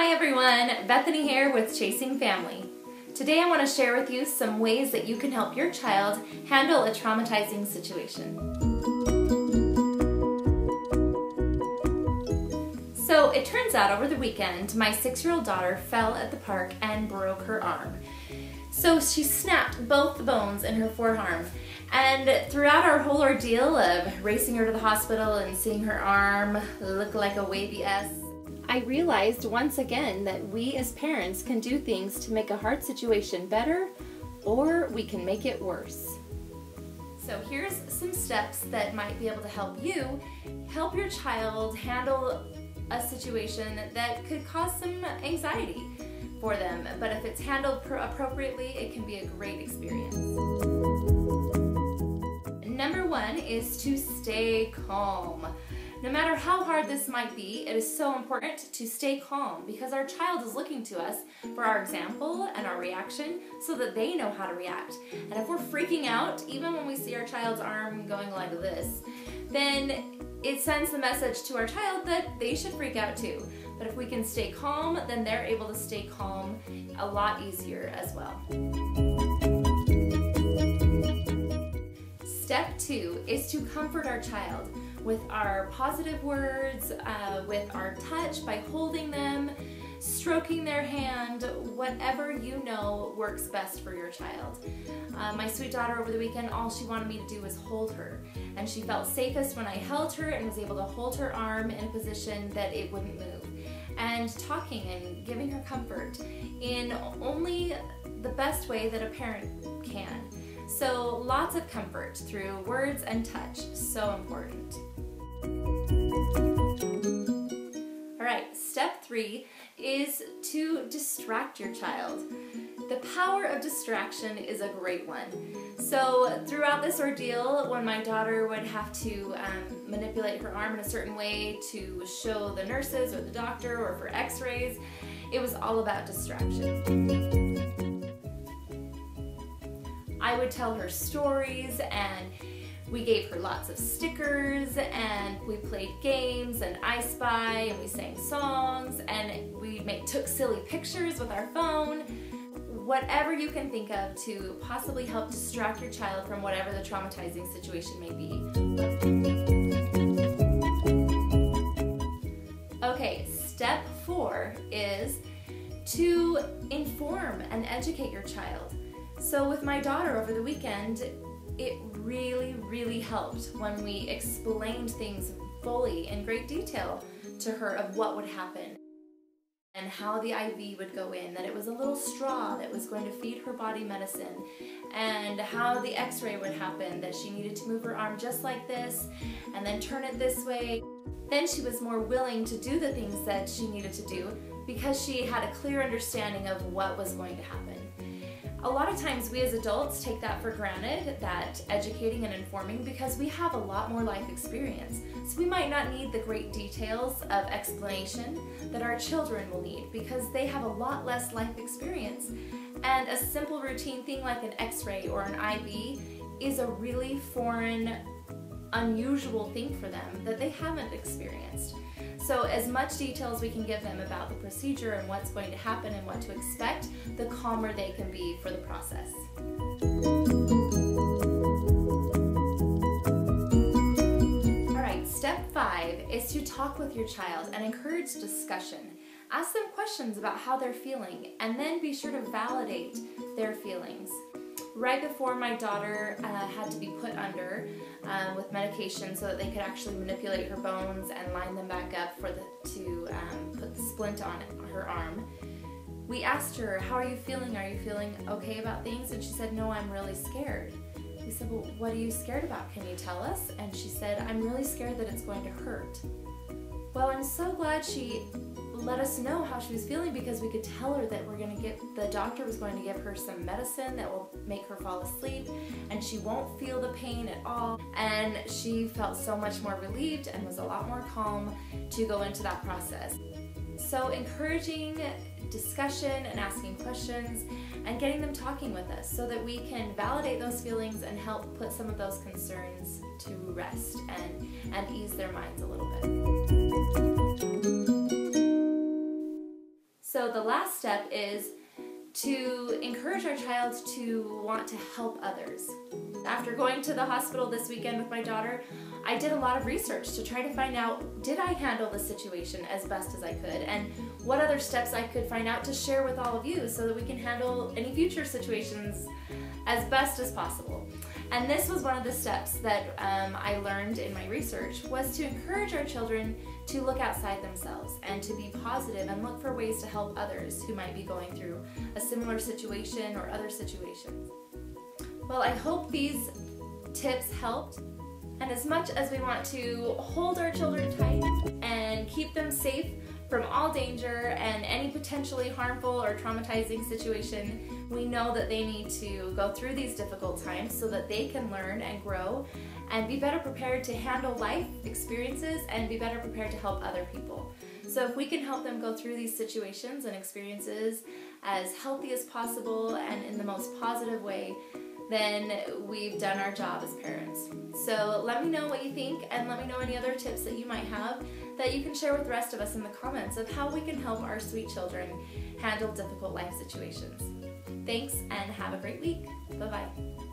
Hi everyone, Bethany here with Chasing Family. Today I want to share with you some ways that you can help your child handle a traumatizing situation. So it turns out over the weekend, my 6-year-old daughter fell at the park and broke her arm. So she snapped both the bones in her forearm. And throughout our whole ordeal of racing her to the hospital and seeing her arm look like a wavy S, I realized once again that we as parents can do things to make a hard situation better, or we can make it worse. So here's some steps that might be able to help you help your child handle a situation that could cause some anxiety for them, but if it's handled appropriately, it can be a great experience. Number one is to stay calm. No matter how hard this might be, it is so important to stay calm because our child is looking to us for our example and our reaction so that they know how to react. And if we're freaking out, even when we see our child's arm going like this, then it sends the message to our child that they should freak out too. But if we can stay calm, then they're able to stay calm a lot easier as well. Step 2 is to comfort our child with our positive words, with our touch, by holding them, stroking their hand, whatever you know works best for your child. My sweet daughter over the weekend, all she wanted me to do was hold her. And she felt safest when I held her and was able to hold her arm in a position that it wouldn't move. And talking and giving her comfort in only the best way that a parent can. So lots of comfort through words and touch, so important. Alright, step 3 is to distract your child. The power of distraction is a great one. So throughout this ordeal, when my daughter would have to manipulate her arm in a certain way to show the nurses or the doctor or for x-rays, it was all about distraction. I would tell her stories, and we gave her lots of stickers, and we played games and I Spy, and we sang songs, and we took silly pictures with our phone. Whatever you can think of to possibly help distract your child from whatever the traumatizing situation may be. Okay, step 4 is to inform and educate your child. So with my daughter over the weekend, it really helped when we explained things fully in great detail to her of what would happen and how the IV would go in, that it was a little straw that was going to feed her body medicine, and how the x-ray would happen, that she needed to move her arm just like this and then turn it this way. Then she was more willing to do the things that she needed to do because she had a clear understanding of what was going to happen. A lot of times we as adults take that for granted, that educating and informing, because we have a lot more life experience. So we might not need the great details of explanation that our children will need because they have a lot less life experience. And a simple routine thing like an x-ray or an IV is a really foreign, unusual thing for them that they haven't experienced. So as much detail as we can give them about the procedure and what's going to happen and what to expect, the calmer they can be for the process. Alright, step 5 is to talk with your child and encourage discussion. Ask them questions about how they're feeling, and then be sure to validate their feelings. Right before my daughter had to be put under with medication so that they could actually manipulate her bones and line them back up to put the splint on her arm, we asked her, how are you feeling? Are you feeling okay about things? And she said, no, I'm really scared. We said, well, what are you scared about? Can you tell us? And she said, I'm really scared that it's going to hurt. Well, I'm so glad she let us know how she was feeling, because we could tell her that the doctor was going to give her some medicine that will make her fall asleep and she won't feel the pain at all. And she felt so much more relieved and was a lot more calm to go into that process. So encouraging discussion and asking questions and getting them talking with us so that we can validate those feelings and help put some of those concerns to rest and ease their minds a little bit. So the last step is to encourage our child to want to help others. After going to the hospital this weekend with my daughter, I did a lot of research to try to find out, did I handle the situation as best as I could, and what other steps I could find out to share with all of you so that we can handle any future situations as best as possible. And this was one of the steps that I learned in my research, was to encourage our children to look outside themselves and to be positive and look for ways to help others who might be going through a similar situation or other situations. Well, I hope these tips helped, and as much as we want to hold our children tight and keep them safe from all danger and any potentially harmful or traumatizing situation, we know that they need to go through these difficult times so that they can learn and grow and be better prepared to handle life experiences and be better prepared to help other people. So if we can help them go through these situations and experiences as healthy as possible and in the most positive way, then we've done our job as parents. So let me know what you think, and let me know any other tips that you might have that you can share with the rest of us in the comments of how we can help our sweet children handle difficult life situations. Thanks, and have a great week. Bye-bye.